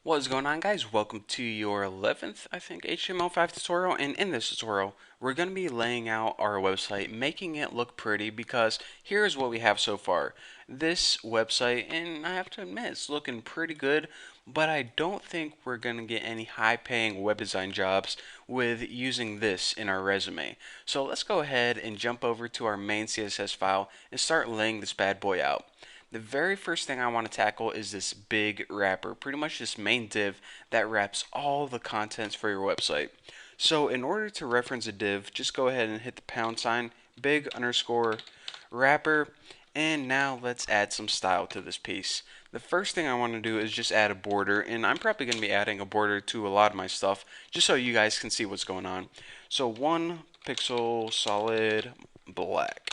What is going on, guys? Welcome to your 11th, I think, HTML5 tutorial. And in this tutorial, we're going to be laying out our website, making it look pretty, because here's what we have so far. This website, and I have to admit, it's looking pretty good, but I don't think we're going to get any high-paying web design jobs with using this in our resume. So let's go ahead and jump over to our main CSS file and start laying this bad boy out. The very first thing I want to tackle is this big wrapper, pretty much this main div that wraps all the contents for your website. So in order to reference a div, just go ahead and hit the pound sign, big underscore wrapper, and now let's add some style to this piece. The first thing I want to do is just add a border, and I'm probably going to be adding a border to a lot of my stuff, just so you guys can see what's going on. So 1 pixel solid black.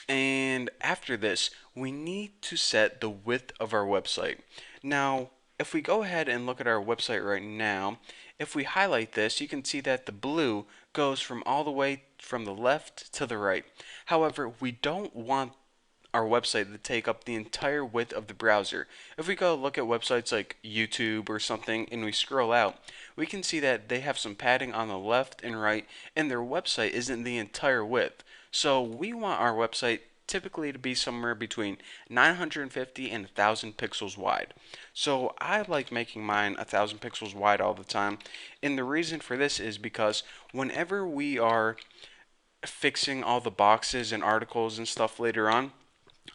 And after this, we need to set the width of our website. Now, if we go ahead and look at our website right now, if we highlight this, you can see that the blue goes from all the way from the left to the right. However, we don't want our website to take up the entire width of the browser. If we go look at websites like YouTube or something and we scroll out, we can see that they have some padding on the left and right, and their website isn't the entire width. So we want our website typically to be somewhere between 950 and 1000 pixels wide. So I like making mine 1000 pixels wide all the time. And the reason for this is because whenever we are fixing all the boxes and articles and stuff later on,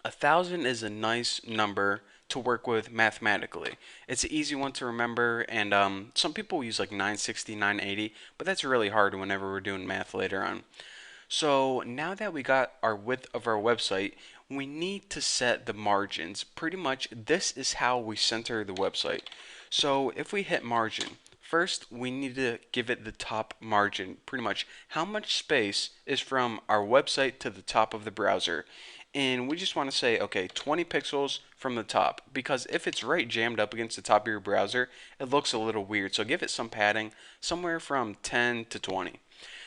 1000 is a nice number to work with mathematically. It's an easy one to remember, and some people use like 960, 980, but that's really hard whenever we're doing math later on. So now that we got our width of our website, we need to set the margins. Pretty much this is how we center the website. So if we hit margin, first we need to give it the top margin. Pretty much how much space is from our website to the top of the browser. And we just want to say, okay, 20 pixels from the top, because if it's right jammed up against the top of your browser, it looks a little weird. So give it some padding, somewhere from 10 to 20.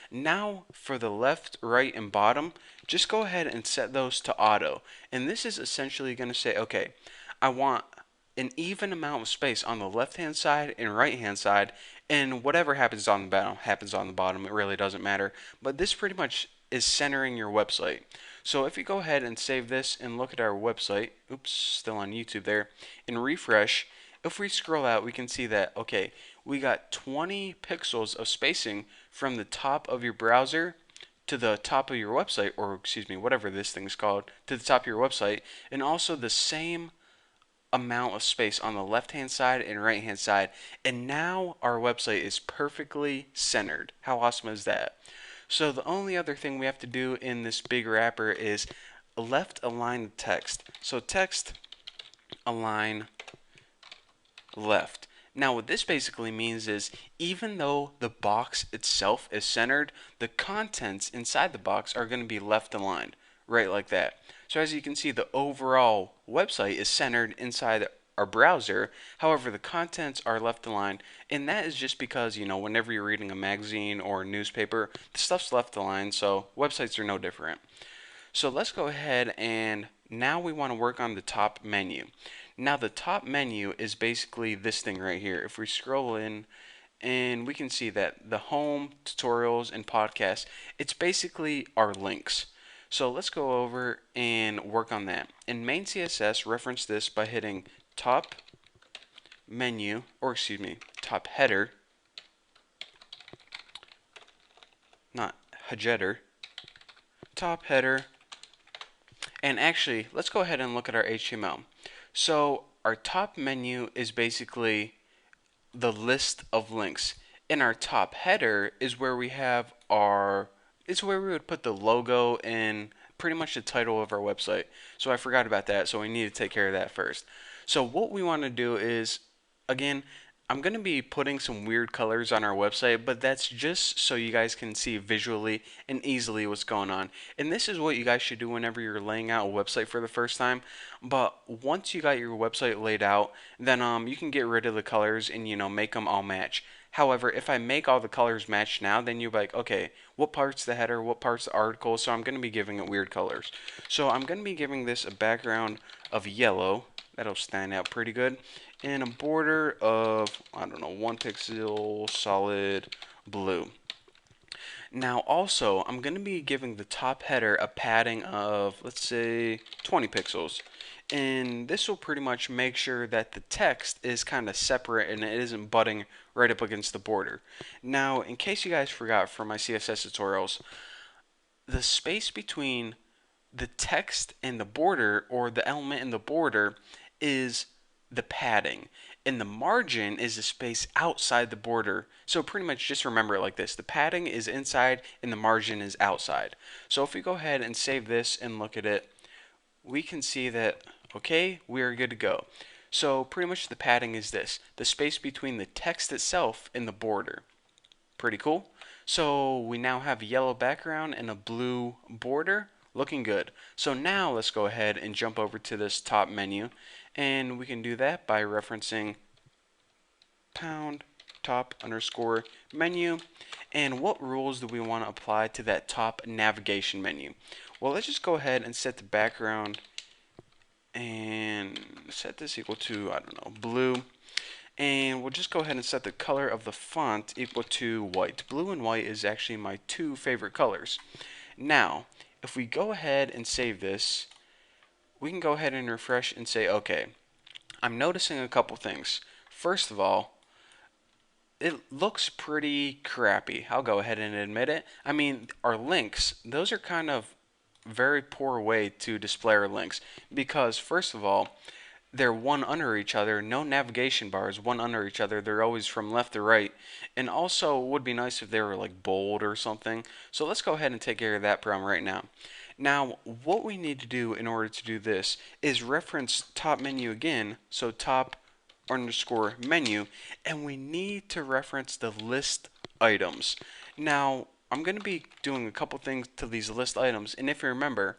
Now for the left, right, and bottom, just go ahead and set those to auto. And this is essentially going to say, okay, I want an even amount of space on the left hand side and right hand side, and whatever happens on the bottom happens on the bottom. It really doesn't matter. But this pretty much is centering your website. So if you go ahead and save this and look at our website, oops, still on YouTube there, and refresh, if we scroll out, we can see that, okay, we got 20 pixels of spacing from the top of your browser to the top of your website, or excuse me, whatever this thing's called, to the top of your website, and also the same amount of space on the left hand side and right hand side. And now our website is perfectly centered. How awesome is that? So the only other thing we have to do in this big wrapper is left align text. So text align left. Now what this basically means is even though the box itself is centered, the contents inside the box are going to be left aligned, right like that. So as you can see, the overall website is centered inside our browser. However, the contents are left aligned, and that is just because, whenever you're reading a magazine or a newspaper, the stuff's left aligned, so websites are no different. So let's go ahead, and now we want to work on the top menu. Now the top menu is basically this thing right here. If we scroll in, and we can see that the home, tutorials, and podcasts, it's basically our links. So let's go over and work on that. In main CSS, reference this by hitting top menu, or excuse me, top header, not header, top header. And actually, let's go ahead and look at our HTML. So our top menu is basically the list of links. And our top header is where we have it's where we would put the logo and pretty much the title of our website. So I forgot about that, so we need to take care of that first. So what we want to do is, again, I'm going to be putting some weird colors on our website, but that's just so you guys can see visually and easily what's going on. And this is what you guys should do whenever you're laying out a website for the first time. But once you got your website laid out, then you can get rid of the colors and make them all match. However, if I make all the colors match now, then you're like, okay, what part's the header, what part's the article? So I'm going to be giving it weird colors. So I'm going to be giving this a background of yellow. That'll stand out pretty good. and a border of, I don't know, 1 pixel solid blue. Now also, I'm going to be giving the top header a padding of, let's say, 20 pixels. And this will pretty much make sure that the text is kind of separate and it isn't butting right up against the border. Now, in case you guys forgot from my CSS tutorials, the space between the text and the border, or the element in the border, is the padding. And the margin is the space outside the border. So pretty much just remember it like this. The padding is inside and the margin is outside. So if we go ahead and save this and look at it, we can see that, okay, we are good to go. So pretty much the padding is this, the space between the text itself and the border. Pretty cool. So we now have a yellow background and a blue border. Looking good. So now let's go ahead and jump over to this top menu, and we can do that by referencing pound top underscore menu. And what rules do we want to apply to that top navigation menu? Well, let's just go ahead and set the background and set this equal to, I don't know, blue. And we'll just go ahead and set the color of the font equal to white. Blue and white is actually my two favorite colors. Now, if we go ahead and save this, we can go ahead and refresh and say, okay, I'm noticing a couple things. First of all, it looks pretty crappy. I'll go ahead and admit it. I mean, our links, those are kind of very poor way to display our links because, first of all, they're one under each other, no navigation bars, one under each other. They're always from left to right. And also, it would be nice if they were like bold or something. So let's go ahead and take care of that problem right now. Now, what we need to do in order to do this is reference top menu again. So top underscore menu, and we need to reference the list items. Now, I'm going to be doing a couple things to these list items, and if you remember,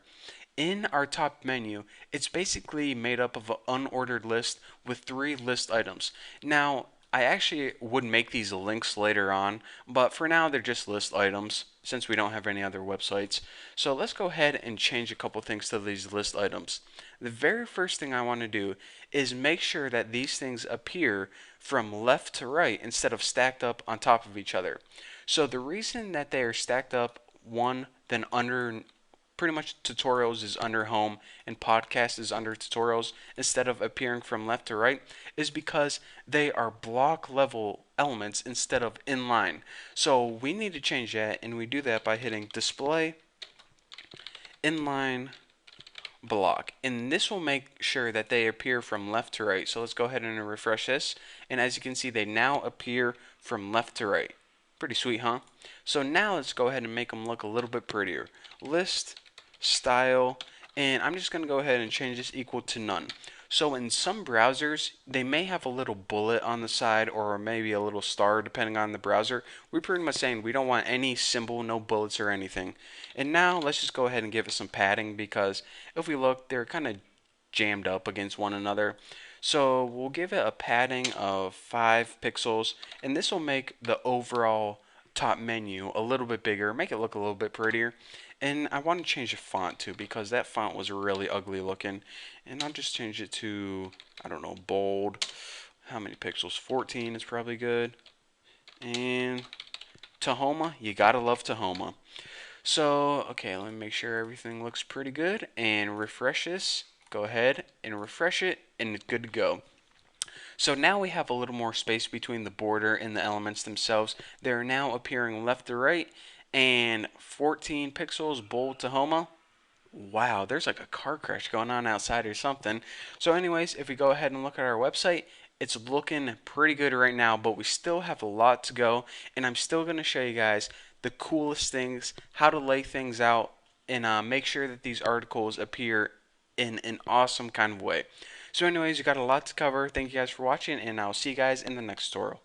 in our top menu, it's basically made up of an unordered list with 3 list items. Now, I actually would make these links later on, but for now they're just list items since we don't have any other websites. So let's go ahead and change a couple things to these list items. The very first thing I want to do is make sure that these things appear from left to right instead of stacked up on top of each other. So the reason that they are stacked up one then under, pretty much tutorials is under home and podcast is under tutorials instead of appearing from left to right is because they are block level elements instead of inline. So we need to change that, and we do that by hitting display inline block, and this will make sure that they appear from left to right. So let's go ahead and refresh this, and as you can see, they now appear from left to right. Pretty sweet, huh? So now let's go ahead and make them look a little bit prettier. List style, and I'm just going to go ahead and change this equal to none. So in some browsers, they may have a little bullet on the side or maybe a little star depending on the browser. We're pretty much saying we don't want any symbol, no bullets or anything. And now let's just go ahead and give it some padding because if we look, they're kind of jammed up against one another. So we'll give it a padding of 5 pixels, and this will make the overall top menu a little bit bigger, make it look a little bit prettier. And I want to change the font too because that font was really ugly looking. And I'll just change it to, I don't know, bold. How many pixels? 14 is probably good. And Tahoma, you gotta love Tahoma. So, okay, let me make sure everything looks pretty good and refresh this. Go ahead and refresh it, and it's good to go. So now we have a little more space between the border and the elements themselves. They're now appearing left to right, and 14 pixels bold Tahoma. Wow, there's like a car crash going on outside or something. So anyways, if we go ahead and look at our website, it's looking pretty good right now, but we still have a lot to go, and I'm still going to show you guys the coolest things, how to lay things out, and make sure that these articles appear in an awesome kind of way. So anyways, you got a lot to cover. Thank you guys for watching, and I'll see you guys in the next tutorial.